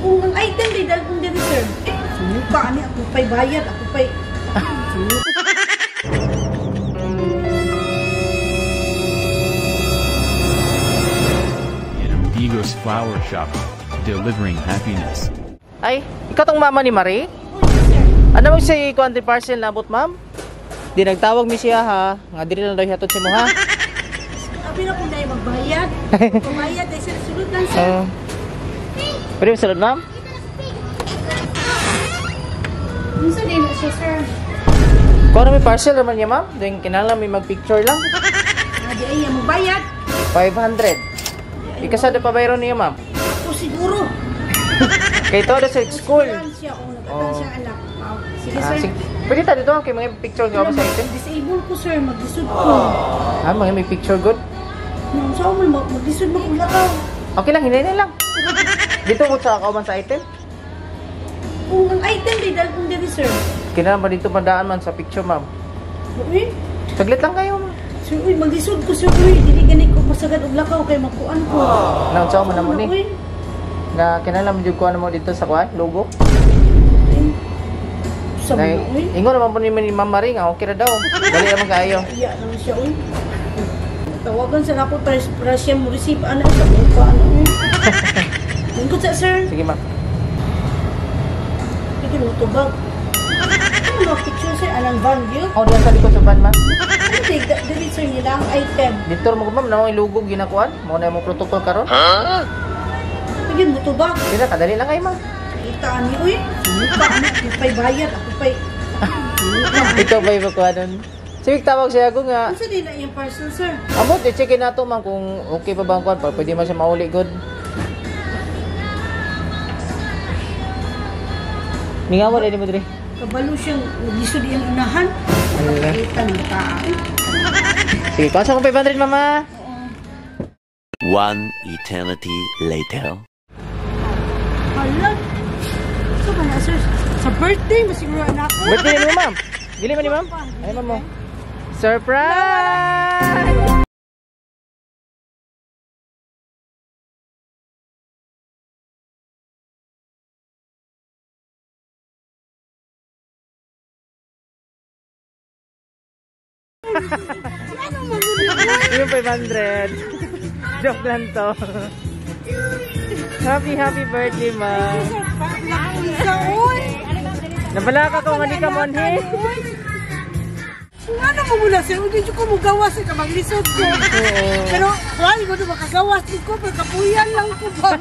Kung ang item di dahil kung din sir. Sumuka ni ako pa'y bayad, ako pa'y... Amigos Flower Shop, delivering happiness. Ay, ikaw tong mama ni Marie? Ano mo si Quanti Parcel nabot, ma'am? Di nagtawag mi siya ha. Nga diri lang daw hatod si mo ha. Abi na kung dahil magbayad. Magbayad dahil sir, sulod lang sir. Pwede mo salud, ma'am? Ano sa din siya sir? Kung ano may parcel naman niya, ma'am? Doon kinala may mag-picture lang. Adi ay magbayad. 500. Ikasada pa bayro niya, ma'am? Ako siguro. Kay todo sa school. Siya, nagkatan siya anak. Sige sir. Pwede tayo dito kay mga picture nga ba sa item? Disable ko sir, mag-disod ko. Mga may picture good? Ma'am, saan mo mag-disod mo kung lakaw? Okay lang, hinay lang. Dito mo sa kauban sa item? Kung ang item di dahil kung din sir. Kailangan ba dito madaan man sa picture, ma'am? Uy? Saglit lang kayo, ma'am. Sir, uy, mag-disod ko sir. Uy, dili ganit ko pasagad og lakaw kay makuan ko. Naunsa mo na mo ni? Na kinala mo jud ko ano mo dito sa kuan, logo? Sabi mo, uy. Ingon naman po ni Ma'am Marie nga okay ra daw. Dali naman kaayo. Iya naman siya, uy. Tawagan sa ako para siya mo receive ano sa mukha ano. Tungkol sa sir. Sige, ma'am. Sige mo tubag. Ano picture sir anang van view? Oh, diyan sa likod sa van, ma'am. Ano dili sir nila ang item. Dito mo ma'am na mga logo ginakuan. Mo na mo protocol karon. Sige mo tubag. Dili kadali lang kay ma'am. Kita ni uy. Sumuka ni ako pa'y bayad, ako pa'y... Ikaw ba yung makuha nun? Sige, tawag siya ako nga. Ano sa nila yung parcel, sir? Amot, i-checkin nato ma'am kung okay pa ba ang kuhan. Pwede man siya mauli good. Mingawa rin mo diri. Kabalo siyang nag-isod yung unahan. Kita ng tao. Sige, pasok ko 500 mama. One eternity later. Hala. So ba na, sir? Sa birthday, masiguro na ako. Birthday mo, ma'am. Dili man ni ma'am. Ay, ma'am mo. Surprise! Yung 500. Joke lang to. Happy birthday, ma'am. Nabalaka ko nga di ka monhe. Ano mo muna, sir? Hindi ko magawas ka maglisod ko. Pero, wala ko na makagawas ko. Pagkapuyan lang ko ba?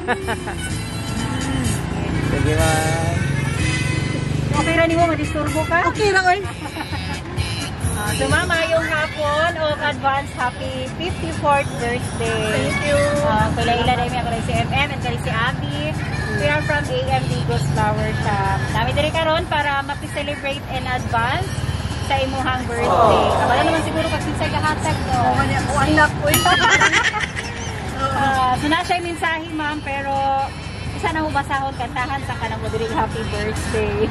Sige, ma'am. Okay na mo, madisturbo ka? Okay lang, oy. So mama, yung hapon o advance happy 54th birthday. Thank you. Kaila na yung ako si MM and kali si Abby. We are from AM Amigos Flower Shop. Dami din karon para maki-celebrate in advance sa imuhang birthday. Kabalo naman siguro kasi sa gahatag no. Wala ko anak ko. So na siya yung mensahe ma'am pero isa na hubasahon kantahan sa kanang madiring happy birthday.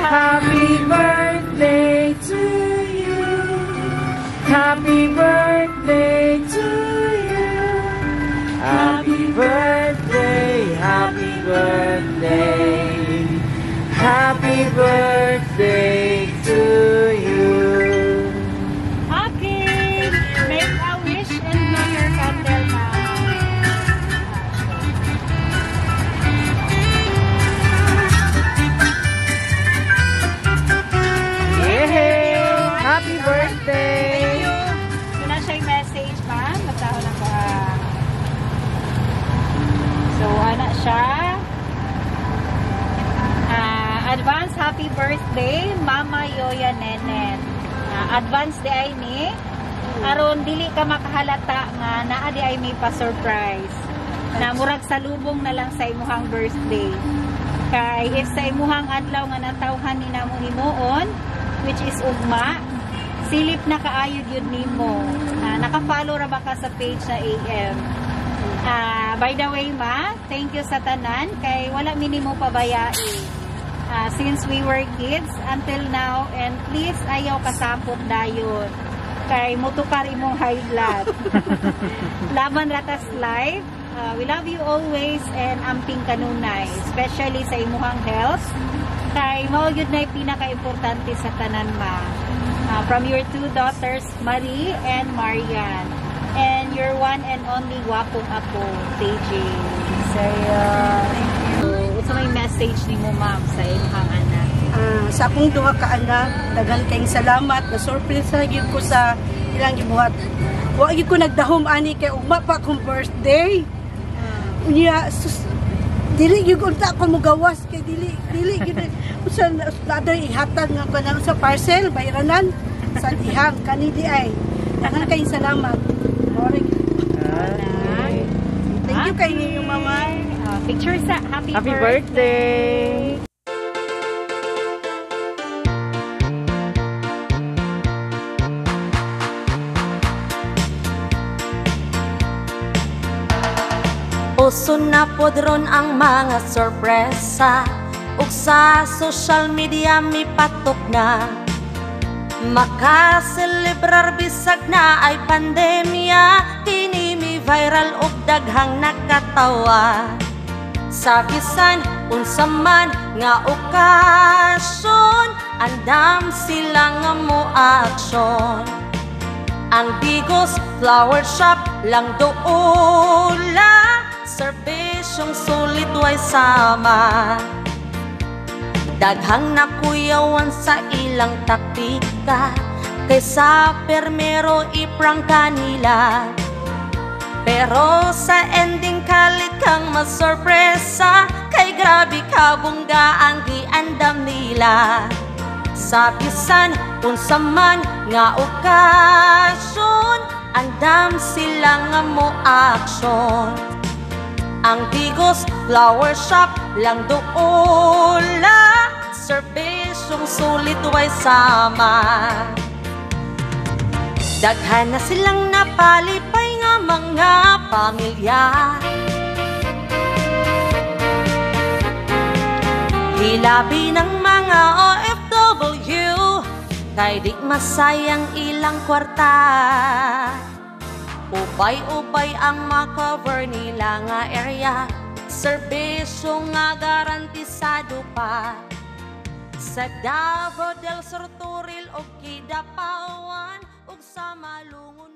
Happy birthday to you. Happy birthday to you. Happy birthday, happy birthday. Happy birthday to you. Happy! Make a wish and blow your candle now. Happy birthday! So na siya yung message ma'am. Masahon ako So ano siya? Advance happy birthday Mama Yoya Nenen. Advance di ay ni aron dili ka makahalata nga naa di ay may pa-surprise. Na murag salubong na lang sa imuhang birthday. Kay if sa imuhang adlaw nga natawhan ni namo himuon which is ugma, silip na kaayod yun nimo. Naka-follow ra ba ka sa page sa AM? By the way ma, thank you sa tanan kay wala minimo pabayai. Since we were kids until now and please ayaw kasapot dayon. Kay mutukar imong high blood. Laban ratas life We love you always and amping kanunay, especially sa imuhang health. Kay mao gyud na pinaka-importante sa tanan ma. From your two daughters, Marie and Marian. And your one and only wapong apo, TJ. So, unsa may message nimo ma'am sa imuhang anak? Sa akong duha ka anak, daghan kayong salamat. Na-surprise na gyud ko sa ilang gibuhat. Wa gyud ko nagdahom ani kay ugma pa akong birthday. Unya dili gyud unta ako mogawas kay dili gyud usa naday ihatag nga kanang sa parcel bayranan sa dihang kani di ay. Daghan kayong salamat. Thank you kay inyong mama. Picture sa happy birthday! Uso na podron ang mga sorpresa ug sa social media mi patok na makaselebrar bisag na ay pandemya kini mi viral ug daghang nakatawa sa bisan unsa man nga okasyon andam sila nga moaksyon ang Bigos Flower Shop lang doola serbisyong sulit way sama daghang nakuyawan sa ilang taktika kaysa permero iprang kanila pero sa ending kalit kang masorpresa kay grabe ka bungga ang giandam nila sa bisan unsa man nga okasyon andam sila nga moaksyon ang Bigos Flower Shop lang doola serbisyong sulit way sama daghan na silang napalipay nga mga pamilya hilabi ng mga OFW kay di masayang ilang kwarta ubay-ubay ang makover nila nga area serbisyo nga garantisado pa sa Davao del Sur, Turil o Kidapawan ug sa Malungon